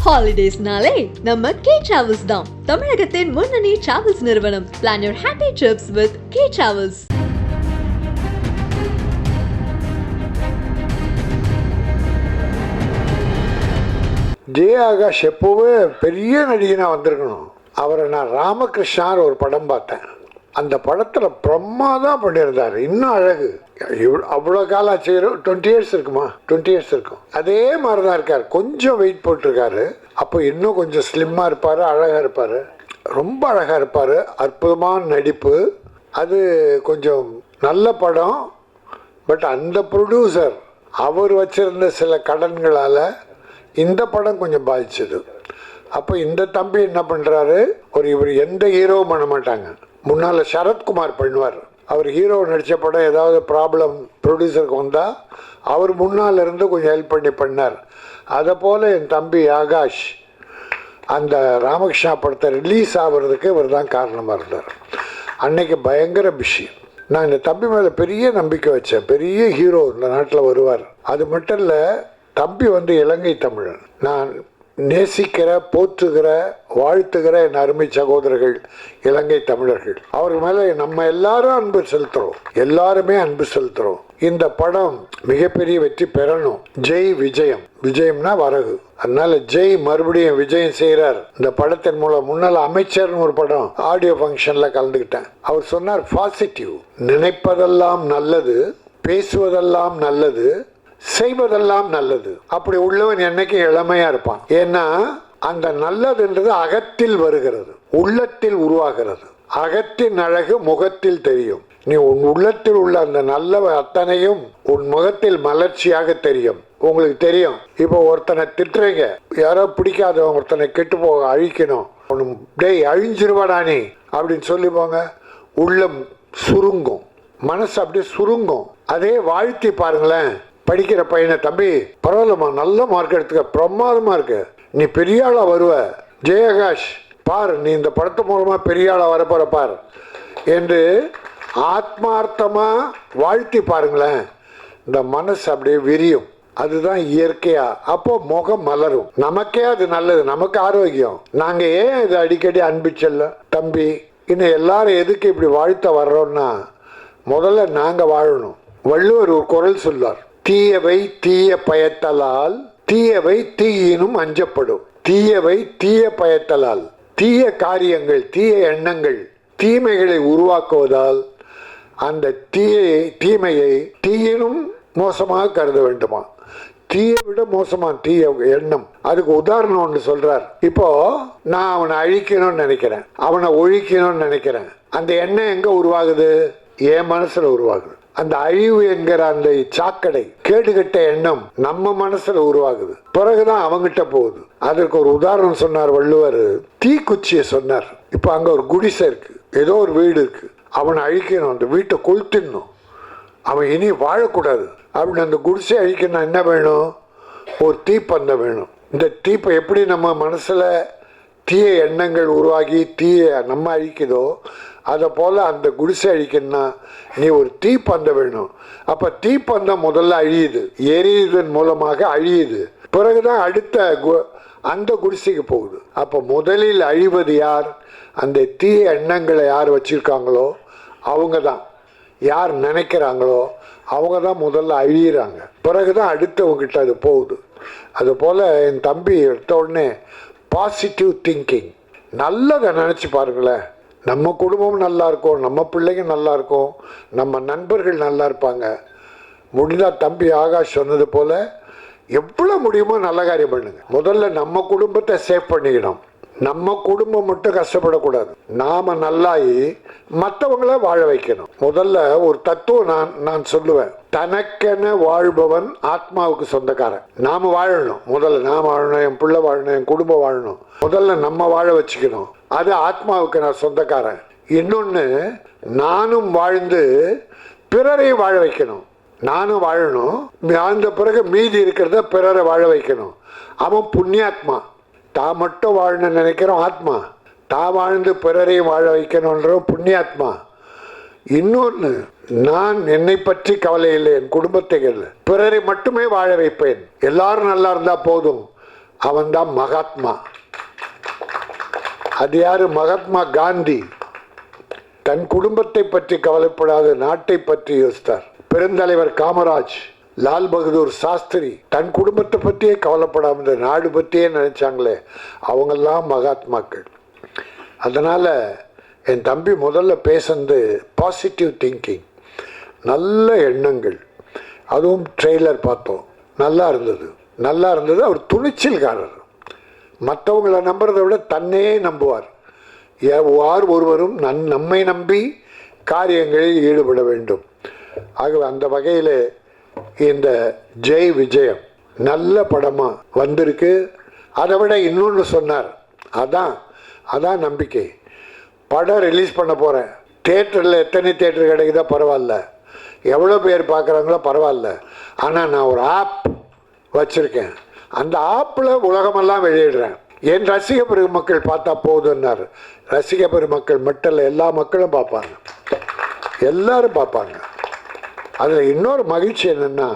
ஹாலிடேஸ்னாலே நம்ம K travels தான். தமிழகத்தின் முன்னணி டிராவல்ஸ் நிறுவனம். Plan your happy drips with K travels. ஜெய ஆகாஷ் எப்போவே பெரிய நடிகனாக வந்திருக்கணும். அவரை நான் ராமகிருஷ்ணார் ஒரு படம் பார்த்தேன். அந்த படத்தில் பிரம்மாதான் பண்ணியிருந்தார். இன்னும் அழகு. அவ்வளோ காலம் ஆச்சு. 20 இயர்ஸ் இருக்குமா? 20 இயர்ஸ் இருக்கும். அதே மாதிரி தான் இருக்கார். கொஞ்சம் வெயிட் போட்டிருக்காரு. அப்போ இன்னும் கொஞ்சம் ஸ்லிம்மாக இருப்பார், அழகாக இருப்பார், ரொம்ப அழகாக இருப்பார். அற்புதமான நடிப்பு. அது கொஞ்சம் நல்ல படம். பட் அந்த ப்ரொடியூசர் அவர் வச்சிருந்த சில கடன்களால் இந்த படம் கொஞ்சம் பாதிச்சது. அப்போ இந்த தம்பி என்ன பண்ணுறாரு, இவர் எந்த ஹீரோவும் பண்ண மாட்டாங்க. முன்னால் சரத்குமார் பண்ணுவார். அவர் ஹீரோ நடித்த படம் ஏதாவது ப்ராப்ளம் ப்ரொடியூசருக்கு வந்தால் அவர் முன்னால் இருந்து கொஞ்சம் ஹெல்ப் பண்ணார். அதை போல் என் தம்பி ஆகாஷ் அந்த ராமகிருஷ்ணா படத்தை ரிலீஸ் ஆகிறதுக்கு இவர் தான் காரணமாக இருந்தார். அன்னைக்கு பயங்கர பிஸி. நான் இந்த தம்பி மேலே பெரிய நம்பிக்கை வச்சேன். பெரிய ஹீரோ இந்த நாட்டில் வருவார். அது மட்டும் இல்லை, தம்பி இலங்கை தமிழன். நான் நேசிக்கிற, போற்றுகிற, வாழ்த்துகிற என் அருமை சகோதரர்கள் இலங்கை தமிழர்கள். அவர் மேலே நம்ம எல்லாரும் அன்பு செலுத்துகிறோம். எல்லாருமே அன்பு செலுத்துகிறோம். இந்த படம் மிகப்பெரிய வெற்றி பெறணும். ஜெய் விஜயம். விஜயம்னா வரகு. அதனால ஜெய் மறுபடியும் விஜயம் செய்கிறார் இந்த படத்தின் மூலம். முன்னால் அமைச்சர்னு ஒரு படம் ஆடியோ ஃபங்க்ஷனில் கலந்துக்கிட்டேன். அவர் சொன்னார், பாசிட்டிவ். நினைப்பதெல்லாம் நல்லது, பேசுவதெல்லாம் நல்லது, செய்வதெல்லாம் நல்லது. அப்படி உள்ளவன் என்னைக்கு இளமையா இருப்பான். ஏன்னா அந்த நல்லதுன்றது அகத்தில் வருகிறது, உள்ளத்தில் உருவாகிறது. அகத்தின் அழகு முகத்தில் தெரியும். நீ உன் உள்ளத்தில் உள்ள அந்த நல்ல அத்தனையும் உன் முகத்தில் மலர்ச்சியாக தெரியும். உங்களுக்கு தெரியும். இப்போ ஒருத்தனை திட்டுறீங்க, யாரோ பிடிக்காதவங்க ஒருத்தனை கெட்டு போக அழிக்கணும், டேய் அழிஞ்சிருவாடா நீ அப்படின்னு சொல்லி போங்க, உள்ளம் சுருங்கும், மனசு அப்படியே சுருங்கும். அதே வாழ்த்தி பாருங்களேன். படிக்கிற பையனை, தம்பி பரவாயில்லம்மா, நல்ல மார்க் எடுத்துக்க, பிரமாதமா இருக்கு, நீ பெரிய ஆளா வருவ, ஜெயகாஷ் பார், நீ இந்த படத்து மூலமா பெரிய ஆளா வரப்போற பார் என்று ஆத்மார்த்தமா வாழ்த்தி பாருங்களேன். இந்த மனசு அப்படியே விரியும். அதுதான் இயற்கையா. அப்போ முகம் மலரும். நமக்கே அது நல்லது, நமக்கு ஆரோக்கியம். நாங்க ஏன் இது அடிக்கடி அன்பிச்சல்ல தம்பி, இன்னும் எல்லாரும் எதுக்கு இப்படி வாழ்த்த வர்றோம்னா, முதல்ல நாங்க வாழணும். வள்ளுவர் ஒரு குறள் சொல்லார், தீயவை தீய பயத்தலால் தீயவை தீயினும் அஞ்சப்படும். தீயவை தீய பயத்தலால், தீய காரியங்கள், தீய எண்ணங்கள், தீமைகளை உருவாக்குவதால் அந்த தீமையை தீயினும் மோசமாக கருத வேண்டுமா? தீயை விட மோசமான தீய எண்ணம். அதுக்கு உதாரணம் ஒன்று சொல்றார். இப்போ நான் அவனை அழிக்கணும்னு நினைக்கிறேன், அவனை ஒழிக்கணும்னு நினைக்கிறேன். அந்த எண்ணம் எங்க உருவாகுது? என் மனசுல உருவாகுது. அந்த அழிவு என்கிற அந்த சாக்கடை, கேடுகட்ட எண்ணம் நம்ம மனசுல உருவாகுது. பிறகுதான் அவங்கிட்ட போகுது. அதற்கு ஒரு உதாரணம் சொன்னார் வள்ளுவர். தீக்குச்சியை சொன்னார். இப்ப அங்க ஒரு குடிசை இருக்கு, ஏதோ ஒரு வீடு இருக்கு, அவனை அழிக்கணும், அந்த வீட்டை கொளுத்திடணும், அவன் இனி வாழக்கூடாது அப்படின்னு. அந்த குடிசை அழிக்கணும் என்ன வேணும்? ஒரு தீப்பந்தம் வேணும். இந்த தீப்பை எப்படி நம்ம மனசுல தீய எண்ணங்கள் உருவாகி தீய நம்ம அழிக்குதோ, அதை போல அந்த குடிசை அழிக்கணும்னா நீ ஒரு தீப்பந்தம் வேணும். அப்ப தீப்பந்தம் முதல்ல அழியுது, எரியுதன் மூலமாக அழியுது, பிறகுதான் அடுத்த அந்த குடிசைக்கு போகுது. அப்ப முதலில் அழிவது யார்? அந்த தீய எண்ணங்களை யார் வச்சிருக்காங்களோ அவங்க தான். யார் நினைக்கிறாங்களோ அவங்க தான் முதல்ல அழியிறாங்க, பிறகுதான் அடுத்தவங்கிட்ட அது போகுது. அது போல என் தம்பி எடுத்த உடனே பாசிட்டிவ் திங்கிங், நல்லதை நினச்சி பாருங்களேன். நம்ம குடும்பம் நல்லா இருக்கும், நம்ம பிள்ளைங்க நல்லா இருக்கும், நம்ம நண்பர்கள் நல்லா இருப்பாங்க. முடிந்தால் தம்பி ஆகாஷ் சொன்னது போல எவ்வளோ முடியுமோ நல்ல காரியம் பண்ணுங்க. முதல்ல நம்ம குடும்பத்தை சேவ் பண்ணிக்கணும். நம்ம குடும்பம் மட்டும் கஷ்டப்படக்கூடாது. நாம நல்லாயி மற்றவங்கள வாழ வைக்கணும். முதல்ல ஒரு தத்துவம் நான் சொல்லுவேன், தனக்கென வாழ்பவன் ஆத்மாவுக்கு சொந்தக்காரன். நாம வாழணும். முதல்ல நான் வாழணும், என் பிள்ளை வாழணும், என் குடும்பம் வாழணும். முதல்ல நம்ம வாழ வச்சுக்கணும். அது ஆத்மாவுக்கு நான் சொந்தக்காரன். இன்னொன்னு, நானும் வாழ்ந்து பிறரையும் வாழ வைக்கணும். நானும் வாழணும், வாழ்ந்த பிறகு மீதி இருக்கிறத பிறரை வாழ வைக்கணும். அவன் புண்ணியாத்மா. தான் மட்டும் வாழணும்னு நினைக்கிறோம் ஆத்மா, தான் வாழ்ந்து பிறரையும் வாழ வைக்கணுன்ற புண்ணியாத்மா. இன்னொன்று, நான் என்னை பற்றி கவலை இல்லை, என் குடும்பத்தை பிறரை மட்டுமே வாழ வைப்பேன், எல்லாரும் நல்லா இருந்தா போதும் அவன்தான் மகாத்மா. அது யாரு? மகாத்மா காந்தி. தன் குடும்பத்தை பற்றி கவலைப்படாத நாட்டை பற்றி யோசித்தார். பெருந்தலைவர் காமராஜ், லால் பகதூர் சாஸ்திரி தன் குடும்பத்தை பற்றியே கவலைப்படாம இந்த நாடு பற்றியே நினைச்சாங்களே, அவங்கெல்லாம் மகாத்மாக்கள். அதனால என் தம்பி முதல்ல பேசுனது பாசிட்டிவ் திங்கிங், நல்ல எண்ணங்கள். அதுவும் ட்ரெய்லர் பார்த்தோம், நல்லா இருந்தது. அவர் துணிச்சல்காரர். மற்றவங்களை நம்புறதை விட தன்னையே நம்புவார். யார் ஒருவரும் நம்மை நம்பி காரியங்களில் ஈடுபட வேண்டும். ஆகவே அந்த வகையில் இந்த ஜெய் விஜயம் நல்ல படமாக வந்திருக்கு. அதை விட இன்னொன்று சொன்னார், அதான் நம்பிக்கை. படம் ரிலீஸ் பண்ண போகிறேன். தேட்டரில் எத்தனை தேட்டர் கிடைக்குதோ பரவாயில்ல, எவ்வளோ பேர் பார்க்குறாங்களோ பரவாயில்ல, ஆனால் நான் ஒரு ஆப் வச்சுருக்கேன். அந்த ஆப்பில் உலகமெல்லாம் வெளியிடுறேன். என் ரசிக பெருமக்கள் பார்த்தா போதுன்னார். ரசிக பெருமக்கள் மட்டும் இல்லை, எல்லா மக்களும் பார்ப்பாங்க, எல்லாரும் பார்ப்பாங்க. அதில் இன்னொரு மகிழ்ச்சி என்னென்னா,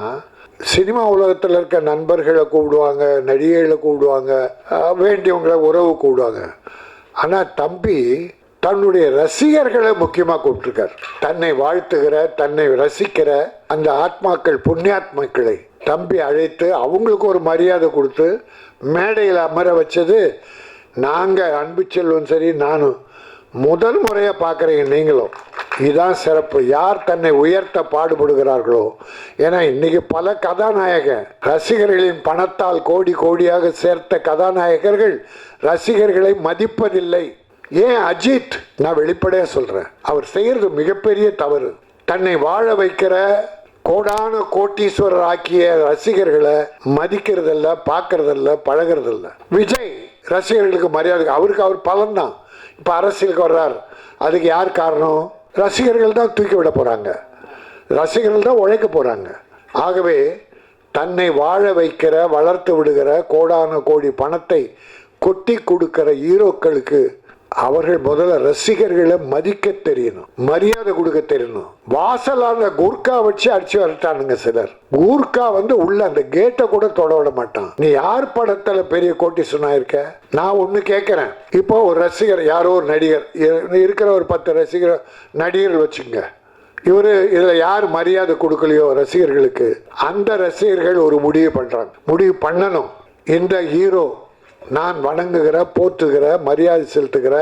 சினிமா உலகத்தில் இருக்க நண்பர்களை கூப்பிடுவாங்க, நடிகைகளை கூப்பிடுவாங்க, வேண்டியவங்களை உறவு கூப்பிடுவாங்க. ஆனால் தம்பி தன்னுடைய ரசிகர்களை முக்கியமாக கூப்பிட்டுருக்கார். தன்னை வாழ்த்துகிற, தன்னை ரசிக்கிற அந்த ஆத்மாக்கள், புண்ணியாத்மாக்களை தம்பி அழைத்து அவங்களுக்கு ஒரு மரியாதை கொடுத்து மேடையில் அமர வச்சது. நாங்கள் அன்பு செல்வன் சரி, நானும் முதல் முறையாக பார்க்குறீங்க. நீங்களும் இதுதான் சிறப்பு. யார் தன்னை உயர்த்த பாடுபடுகிறார்களோ, ஏன்னா இன்னைக்கு பல கதாநாயகர் ரசிகர்களின் பணத்தால் கோடி கோடியாக சேர்த்த கதாநாயகர்கள் ரசிகர்களை மதிப்பதில்லை. ஏன் அஜித், நான் வெளிப்படையாக சொல்கிறேன், அவர் செய்கிறது மிகப்பெரிய தவறு. தன்னை வாழ வைக்கிற கோடான கோட்டீஸ்வரர் ஆக்கிய ரசிகர்களை மதிக்கிறதில்ல, பார்க்கறதில்ல, பழகிறதில்ல. விஜய் ரசிகர்களுக்கு மரியாதை, அவருக்கு அவர் பலன்தான். இப்போ அரசியலுக்கு வர்றார், அதுக்கு யார் காரணம்? ரசிகர்கள் தான் தூக்கி விட போகிறாங்க, ரசிகர்கள் தான் உழைக்க போகிறாங்க. ஆகவே தன்னை வாழ வைக்கிற, வளர்த்து விடுகிற, கோடான கோடி பணத்தை கொட்டி கொடுக்கிற ஹீரோக்களுக்கு அவர்கள் முதல்ல ரசிகர்களை மதிக்க தெரியணும், மரியாதை கொடுக்க தெரியணும். வாசலான கூர்க்கா வச்சு அடிச்சு வரட்டானுங்க சிலர். கூர்க்கா உள்ள அந்த கேட்டை கூட தொட விட மாட்டான். நீ யார் படத்துல பெரிய கோட்டி சொன்னாயிருக்க? நான் ஒண்ணு கேட்கிறேன். இப்போ ஒரு ரசிகர், யாரோ ஒரு நடிகர் இருக்கிற, ஒரு 10 ரசிகர் நடிகர்கள் வச்சுங்க. இவரு இதுல யார் மரியாதை கொடுக்கலையோ ரசிகர்களுக்கு, அந்த ரசிகர்கள் ஒரு முடிவு பண்றாங்க. முடிவு பண்ணணும், இந்த ஹீரோ நான் வணங்குகிற, போற்றுகிற, மரியாதை செலுத்துகிற,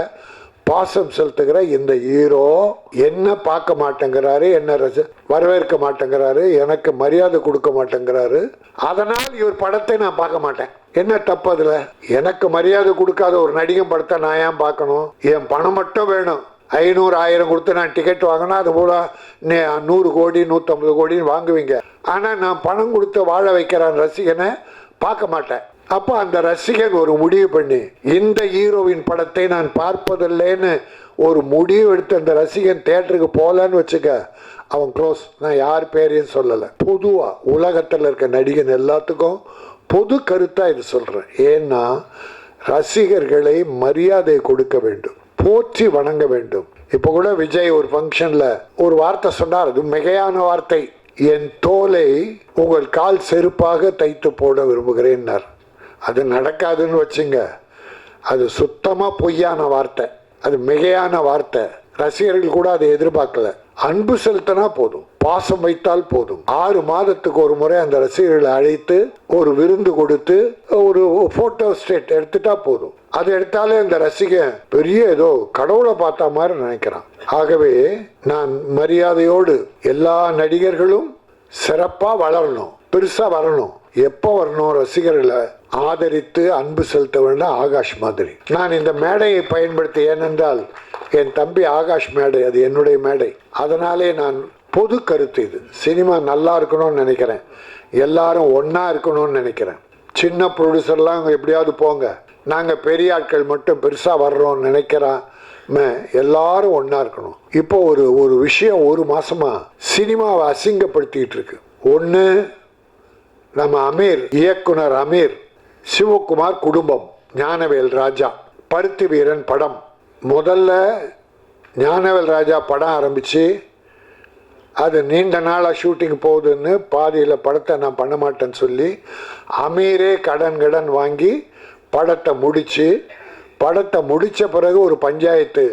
பாசம் செலுத்துகிற இந்த ஹீரோ என்ன பார்க்க மாட்டேங்கிறாரு, என்ன வரவேற்க மாட்டேங்கிறாரு, எனக்கு மரியாதை கொடுக்க மாட்டேங்கிறாரு, அதனால் இவர் படத்தை நான் பார்க்க மாட்டேன். என்ன தப்பு அதுல? எனக்கு மரியாதை கொடுக்காத ஒரு நடிகன் படத்தை நான் ஏன் பார்க்கணும்? என் பணம் மட்டும் வேணும். 500 1000 கொடுத்து நான் டிக்கெட் வாங்கினா அது போல 100 கோடி 150 கோடின்னு வாங்குவீங்க. ஆனால் நான் பணம் கொடுத்து வாழ வைக்கிறான் ரசிகனை பார்க்க மாட்டேன். அப்போ அந்த ரசிகன் ஒரு முடிவு பண்ணி, இந்த ஹீரோவின் படத்தை நான் பார்ப்பதில்லைன்னு ஒரு முடிவு எடுத்து அந்த ரசிகன் தியேட்டருக்கு போகலன்னு வச்சுக்க, அவன் க்ளோஸ். நான் யார் பேரையும் சொல்லலை, பொதுவாக உலகத்தில் இருக்க நடிகன் எல்லாத்துக்கும் பொது கருத்தாக இது சொல்கிறேன். ஏன்னா ரசிகர்களை மரியாதை கொடுக்க வேண்டும், போற்றி வணங்க வேண்டும். இப்போ கூட விஜய் ஒரு ஃபங்க்ஷனில் ஒரு வார்த்தை சொன்னார், அது மிகையான வார்த்தை. என் தோலை உங்கள் கால் செருப்பாக தைத்து போட விரும்புகிறேன்னார். அது நடக்காதுன்னு வச்சுங்க, அது சுத்தமாக பொய்யான வார்த்தை, அது மிகையான வார்த்தை. ரசிகர்கள் கூட அதை எதிர்பார்க்கல. அன்பு செலுத்தினா போதும், பாசம் வைத்தால் போதும். 6 மாதத்துக்கு ஒரு முறை அந்த ரசிகர்களை அழைத்து ஒரு விருந்து கொடுத்து ஒரு போட்டோ ஸ்டேட் எடுத்துட்டா போதும். அது எடுத்தாலே அந்த ரசிகன் பெரிய ஏதோ கடவுளை பார்த்த மாதிரி நினைக்கிறான். ஆகவே நான் மரியாதையோடு எல்லா நடிகர்களும் சிறப்பாக வளரணும், பெருசாக வரணும். எப்போ வரணும்? ரசிகர்களை ஆதரித்து அன்பு செலுத்த வேண்டாம். ஆகாஷ் மாதிரி நான் இந்த மேடையை பயன்படுத்தி, ஏனென்றால் என் தம்பி ஆகாஷ் மேடை, அது என்னுடைய மேடை. அதனாலே நான் பொது கருத்து, இது சினிமா நல்லா இருக்கணும்னு நினைக்கிறேன், எல்லாரும் ஒன்றா இருக்கணும்னு நினைக்கிறேன். சின்ன ப்ரொடியூசர்லாம் எப்படியாவது போங்க, நாங்கள் பெரிய ஆட்கள் மட்டும் பெருசாக வர்றோம்னு நினைக்கிறோம். எல்லாரும் ஒன்றா இருக்கணும். இப்போ ஒரு விஷயம் 1 மாசமாக சினிமாவை அசிங்கப்படுத்திக்கிட்டு இருக்கு. ஒன்று, நம்ம அமீர், இயக்குனர் அமீர், சிவகுமார் குடும்பம், ஞானவேல் ராஜா, பருத்தி வீரன் படம். முதல்ல ஞானவேல் ராஜா படம் ஆரம்பித்து அது நீண்ட நாளாக ஷூட்டிங் போகுதுன்னு பாதியில் படத்தை நான் பண்ண மாட்டேன்னு சொல்லி அமீரே கடன் வாங்கி படத்தை முடித்த பிறகு ஒரு பஞ்சாயத்து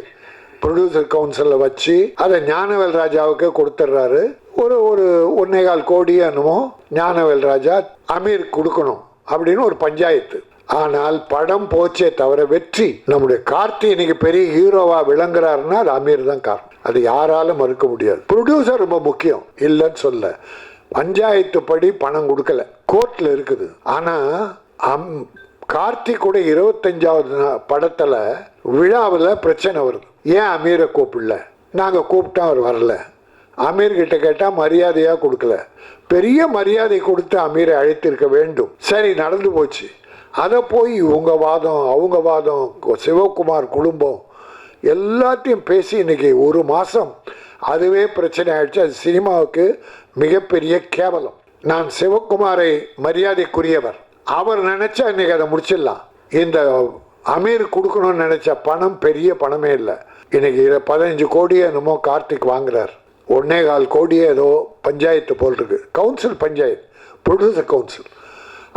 ப்ரொடியூசர் கவுன்சிலில் வச்சு அதை ஞானவேல் ராஜாவுக்கு கொடுத்துட்றாரு. ஒரு 1.25 கோடி என்னமோ ஞானவேல் ராஜா அமீர் கொடுக்கணும் அப்படின்னு ஒரு பஞ்சாயத்து. ஆனால் படம் போச்சே தவிர வெற்றி. நம்முடைய கார்த்தி இன்னைக்கு பெரிய ஹீரோவா விளங்குறாருன்னா அது அமீர் தான் காரணம். அது யாராலும் மறுக்க முடியாது. ப்ரொடியூசர் ரொம்ப முக்கியம் இல்லைன்னு சொல்ல. பஞ்சாயத்து படி பணம் கொடுக்கல, கோர்ட்ல இருக்குது. ஆனா கார்த்தி கூட 25வது படத்துல விழாவில் பிரச்சனை வருது. ஏன் அமீரை கூப்பிடல? நாங்கள் கூப்பிட்டா அவர் வரல. அமீர்கிட்ட கேட்டால் மரியாதையாக கொடுக்கல. பெரிய மரியாதை கொடுத்து அமீரை அழைத்திருக்க வேண்டும். சரி, நடந்து போச்சு. அதை போய் இவங்க வாதம் அவங்க வாதம் சிவகுமார் குடும்பம் எல்லாத்தையும் பேசி இன்னைக்கு 1 மாதம் அதுவே பிரச்சனை ஆயிடுச்சு. அது சினிமாவுக்கு மிகப்பெரிய கேவலம். நான் சிவகுமாரை மரியாதைக்குரியவர். அவர் நினைச்சா இன்னைக்கு அதை முடிச்சிடலாம். இந்த அமீர் கொடுக்கணும்னு நினைச்ச பணம் பெரிய பணமே இல்லை. இன்னைக்கு 15 கோடியே என்னமோ கார்த்திக் வாங்குறார். 1.25 கோடியே ஏதோ பஞ்சாயத்து போல் இருக்கு. Council panchayat, producer council.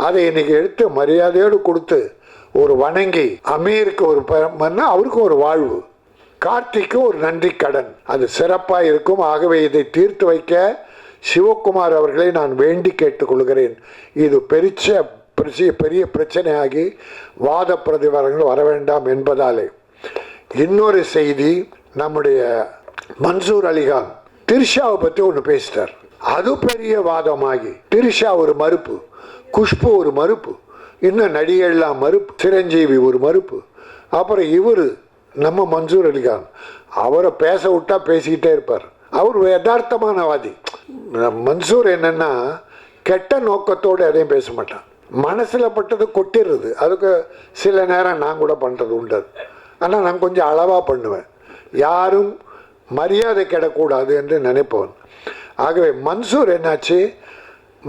அதை இன்னைக்கு எடுத்து மரியாதையோடு கொடுத்து ஒரு வணங்கி அமீருக்கு ஒரு அவருக்கு ஒரு வாழ்வு, கார்த்திக்கு ஒரு நன்றி கடன், அது சிறப்பாக இருக்கும். ஆகவே இதை தீர்த்து வைக்க சிவகுமார் அவர்களை நான் வேண்டி கேட்டுக்கொள்கிறேன். இது பெரிய பிரச்சனையாகி வாத பிரதிவாதங்கள் வர வேண்டாம் என்பதாலே. இன்னொரு செய்தி, நம்முடைய மன்சூர் அலிகான் திரிஷாவை பற்றி ஒன்று பேசிட்டார். அது பெரிய வாதமாகி திரிஷா ஒரு மறுப்பு, குஷ்பு ஒரு மறுப்பு, இன்னும் நடிகர்லாம் மறுப்பு, சிரஞ்சீவி ஒரு மறுப்பு. அப்புறம் இவர் நம்ம மன்சூர் அலிகான், அவரை பேச விட்டா பேசிக்கிட்டே இருப்பார். அவர் யதார்த்தமானவாதி. மன்சூர் என்னன்னா கெட்ட நோக்கத்தோடு எதையும் பேச மாட்டான். மனசில் பட்டது கொட்டிடுறது. அதுக்கு சில நேரம் நான் கூட பண்ணுறது உண்டு. ஆனால் நான் கொஞ்சம் அளவாக பண்ணுவேன். யாரும் மரியாதை கெடக்கூடாது என்று நினைப்பவன். ஆகவே மன்சூர் என்னாச்சு,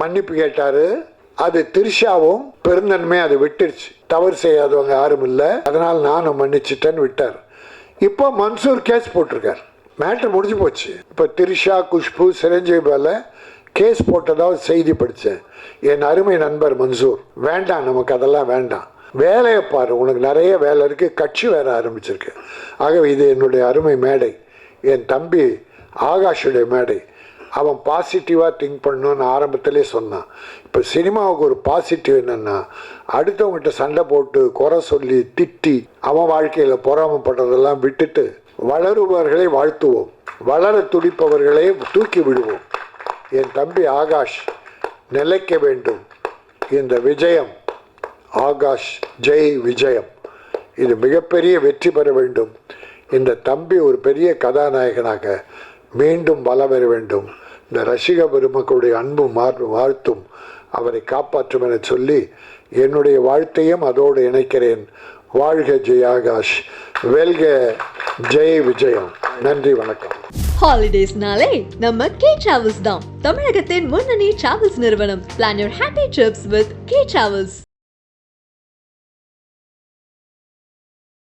மன்னிப்பு கேட்டார். அது திரிஷாவும் பெருந்தன்மை அதை விட்டுருச்சு. தவறு செய்யாதவங்க யாரும் இல்லை, அதனால் நானும் மன்னிச்சிட்டேன்னு விட்டார். இப்போ மன்சூர் கேஸ் போட்டிருக்கார். மேட்ரு முடிஞ்சு போச்சு. இப்போ திரிஷா, குஷ்பு, சிரஞ்சீவி மேலே கேஸ் போட்டதாக செய்தி படித்தேன். என் அருமை நண்பர் மன்சூர், வேண்டாம், நமக்கு அதெல்லாம் வேண்டாம், வேலையை பாரு, உனக்கு நிறைய வேலை இருக்குது, கட்சி வேற ஆரம்பிச்சிருக்கு. ஆகவே இது என்னுடைய அருமை மேடை, என் தம்பி ஆகாஷுடைய மேடை. அவன் பாசிட்டிவாக திங்க் பண்ணணும்னு ஆரம்பத்திலே சொன்னான். இப்போ சினிமாவுக்கு ஒரு பாசிட்டிவ் என்னென்னா, அடுத்தவங்ககிட்ட சண்டை போட்டு குறை சொல்லி திட்டி அவன் வாழ்க்கையில் பொறாமப்படுறதெல்லாம் விட்டுட்டு வளருபவர்களை வாழ்த்துவோம், வளர துடிப்பவர்களை தூக்கி விடுவோம். என் தம்பி ஆகாஷ் நிலைக்க வேண்டும். இந்த விஜயம், ஆகாஷ் ஜெய் விஜயம், இது மிகப்பெரிய வெற்றி பெற வேண்டும். இந்த தம்பி ஒரு பெரிய கதாநாயகனாக மீண்டும் வலம் வர வேண்டும். இந்த ரசிக பெருமக்களுடைய அன்பும் வாழ்த்தும் அவரை காப்பாற்றும் என சொல்லி என்னுடைய வாழ்த்தையும் அதோடு இணைக்கிறேன். வாழ்க ஜெய் ஆகாஷ், வெல்க ஜெய் விஜயம். நன்றி, வணக்கம். ஹாலிடேஸ்னாலே நம்ம கே டிராவல்ஸ் தான். தமிழகத்தின் முன்னணி டிராவல்ஸ் நிறுவனம். Plan your happy trips with K Travels.